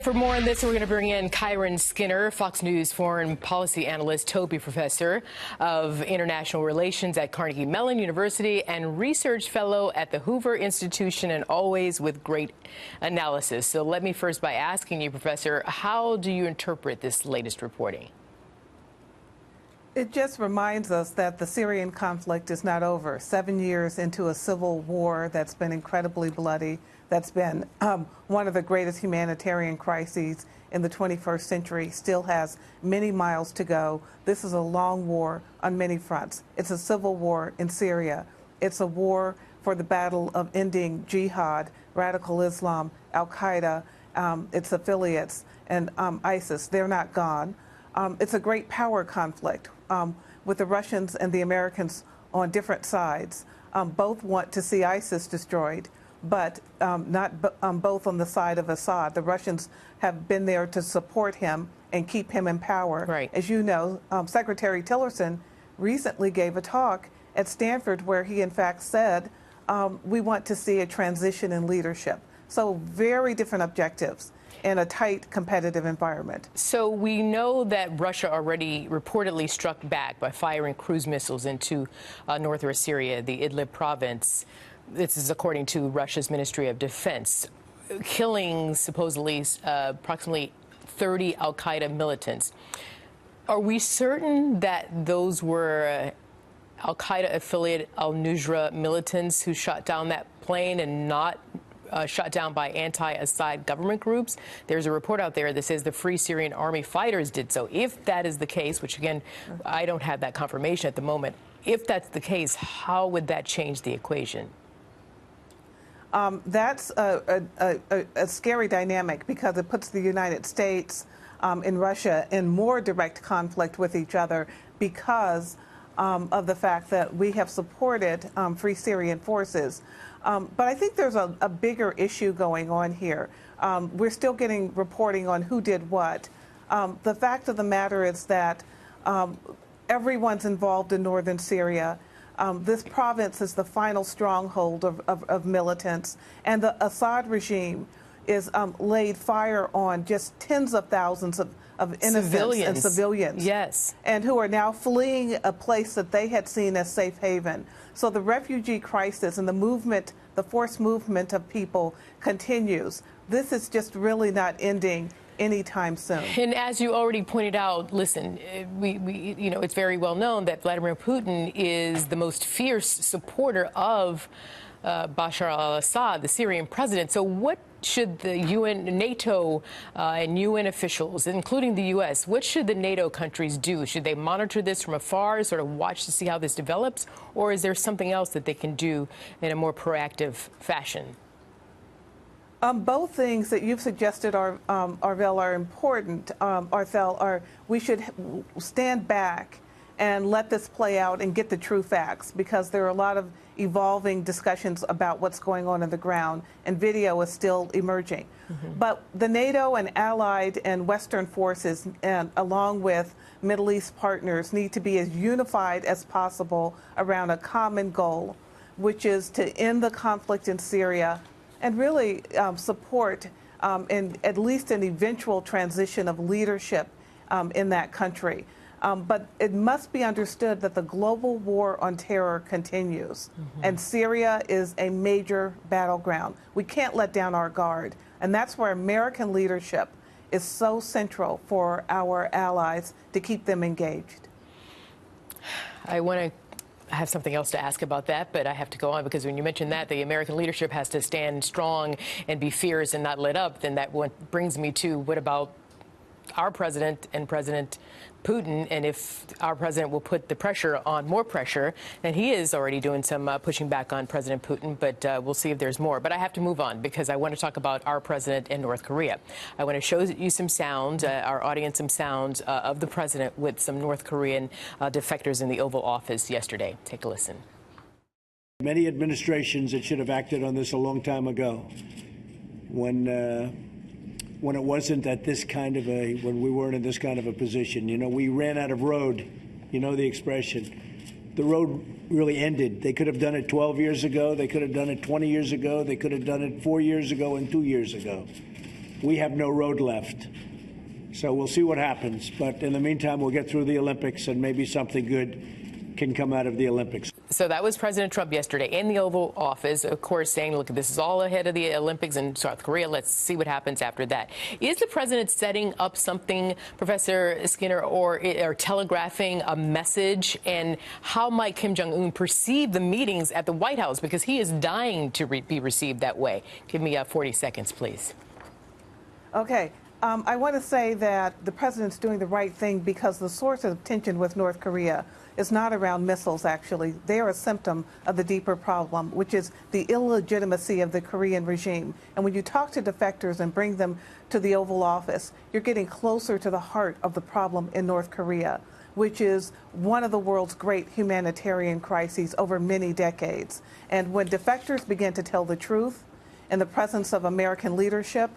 For more on this, we're going to bring in Kiron Skinner, Fox News foreign policy analyst, Toby Professor of International Relations at Carnegie Mellon University and research fellow at the Hoover Institution, and always with great analysis. So let me first by asking you, Professor, how do you interpret this latest reporting? It just reminds us that the Syrian conflict is not over. 7 years into a civil war that's been incredibly bloody, that's been one of the greatest humanitarian crises in the 21st century, still has many miles to go. This is a long war on many fronts. It's a civil war in Syria. It's a war for the battle of ending jihad, radical Islam, Al-Qaeda, its affiliates, and ISIS. They're not gone. It's a great power conflict with the Russians and the Americans on different sides. Both want to see ISIS destroyed, but not both on the side of Assad. The Russians have been there to support him and keep him in power. Right. As you know, Secretary Tillerson recently gave a talk at Stanford where he in fact said, we want to see a transition in leadership. So very different objectives in a tight competitive environment. So we know that Russia already reportedly struck back by firing cruise missiles into northwest Syria, the Idlib province. This is according to Russia's Ministry of Defense, killing supposedly approximately 30 Al-Qaeda militants. Are we certain that those were Al-Qaeda affiliate al-Nusra militants who shot down that plane and not shot down by anti-Assad government groups? There's a report out there that says the Free Syrian Army fighters did so. If that is the case, which again, I don't have that confirmation at the moment, if that's the case, how would that change the equation? That's a scary dynamic because it puts the United States and Russia in more direct conflict with each other because of the fact that we have supported Free Syrian forces. But I think there's a bigger issue going on here. We're still getting reporting on who did what. The fact of the matter is that everyone's involved in northern Syria. This province is the final stronghold of militants, and the Assad regime is laid fire on just tens of thousands of innocents and civilians. Yes. And who are now fleeing a place that they had seen as safe haven. So the refugee crisis and the movement, the forced movement of people continues. This is just really not ending anytime soon. And as you already pointed out, listen, you know, it's very well known that Vladimir Putin is the most fierce supporter of Bashar al-Assad, the Syrian president. So what should the UN, NATO and UN officials, including the U.S., what should the NATO countries do? Should they monitor this from afar, sort of watch to see how this develops? Or is there something else that they can do in a more proactive fashion? Both things that you've suggested, Arvel, are important. Arthel, we should stand back and let this play out and get the true facts, because there are a lot of evolving discussions about what's going on the ground, and video is still emerging. But the NATO and allied and Western forces, and along with Middle East partners, need to be as unified as possible around a common goal, which is to end the conflict in Syria and really support in at least an eventual transition of leadership in that country. But it must be understood that the global war on terror continues, and Syria is a major battleground. We can't let down our guard, and that's where American leadership is so central for our allies to keep them engaged. I want to have something else to ask about that, but I have to go on, because when you mentioned that the American leadership has to stand strong and be fierce and not let up, then that brings me to, what about our president and President Putin, and if our president will put the pressure on, more pressure, and he is already doing some pushing back on President Putin, but we'll see if there's more. But I have to move on, because I want to talk about our president in North Korea. I want to show you some sound, our audience some sounds of the president with some North Korean defectors in the Oval Office yesterday. Take a listen. Many administrations that should have acted on this a long time ago, when it wasn't at this kind of when we weren't in this kind of a position. You know, we ran out of road, you know the expression. The road really ended. They could have done it 12 years ago, they could have done it 20 years ago, they could have done it 4 years ago and 2 years ago. we have no road left. So we'll see what happens. But in the meantime, we'll get through the Olympics, and maybe something good can come out of the Olympics. So that was President Trump yesterday in the Oval Office, of course, saying, look, this is all ahead of the Olympics in South Korea. Let's see what happens after that. Is the president setting up something, Professor Skinner, or telegraphing a message? And how might Kim Jong-un perceive the meetings at the White House? Because he is dying to be received that way. Give me 40 seconds, please. Okay. I want to say that the president's doing the right thing because the source of tension with North Korea is not around missiles, actually. They are a symptom of the deeper problem, which is the illegitimacy of the Korean regime. And when you talk to defectors and bring them to the Oval Office, you're getting closer to the heart of the problem in North Korea, which is one of the world's great humanitarian crises over many decades. And when defectors begin to tell the truth in the presence of American leadership,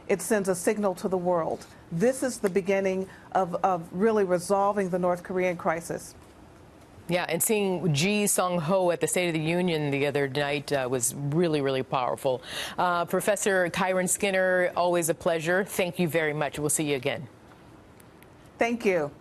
it sends a signal to the world. This is the beginning of really resolving the North Korean crisis. Yeah, and seeing Ji Sung-ho at the State of the Union the other night was really, really powerful. Professor Kiron Skinner, always a pleasure. Thank you very much. We'll see you again. Thank you.